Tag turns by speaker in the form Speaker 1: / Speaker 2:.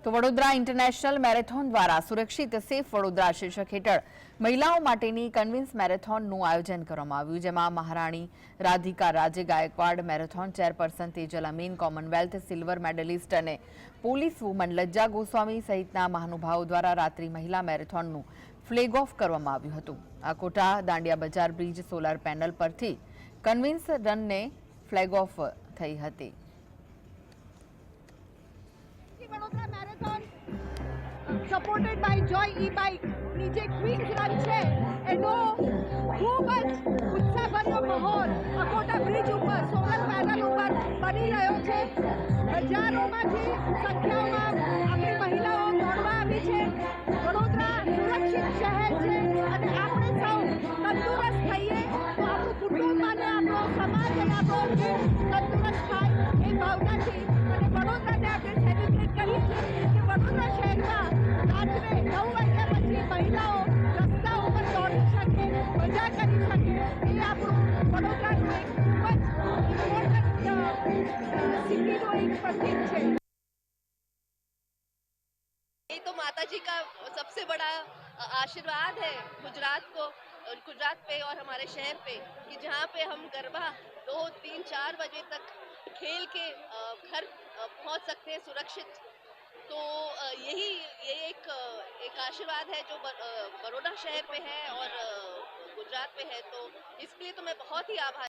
Speaker 1: તો Vadodara international marathon દ્વારા સુરક્ષિત સેફ વડોદરા શીર્ષક હેઠળ મહિલાઓ માટેની કન્વિન્સ મેરેથોનનું આયોજન કરવામાં આવ્યું, જેમાં મહારાણી Radhika Raje Gaekwad, marathon chairperson Tejal Amin, Commonwealth silver medallist અને પોલીસ વુમન લજ્જા ગોસ્વામી સહિતના મહાનુભાવો દ્વારા રાત્રિ મહિલા મેરેથોનનું ફ્લેગ ઓફ કરવામાં આવ્યું હતું। આ quota Dandiya Bazaar bridge solar panel પરથી કન્વિન્સ રનને ફ્લેગ ઓફ થઈ હતી।
Speaker 2: Vadodara marathon supported by Joy e bike નીચે ક્વીન્સ રન છે એનો ખૂબ જ ઉત્સાહભર્યો માહોલ અકોટા બ્રિજ ઉપર સોલર પેનલ ઉપર બની રહ્યો છે। હજારોમાંથી સંખ્યામાં આપણી મહિલાઓ દોડવા આવી છે। વડોદરા સુરક્ષિત શહેર છે અને આપણે સૌ તંદુરસ્ત થઈએ તો આપણું કુટુંબ અને આપણો સમાજ અને આપણો દેશ તંદુરસ્ત થાય એ ભાવનાથી અને વડોદરાને આપણે સેલિબ્રેટ કરીએ છીએ કે વડોદરા શહેરમાં રાત્રે 9 વાગ્યા પછી મહિલાઓ રસ્તા ઉપર દોડી શકે, મજા કરી શકે એ આપણું વડોદરાનું એક ખૂબ જ ઇમ્પોર્ટન્ટ સિટીનું એક પ્રતીક છે।
Speaker 3: ये तो माता जी का सबसे बड़ा आशीर्वाद है गुजरात पे और हमारे शहर पे कि जहाँ पे हम गरबा 2, 3, 4 बजे तक खेल के घर पहुँच सकते हैं सुरक्षित। तो ये एक आशीर्वाद है जो बड़ौदा शहर पे है और गुजरात पे है। तो इसके लिए तो मैं बहुत ही आभारी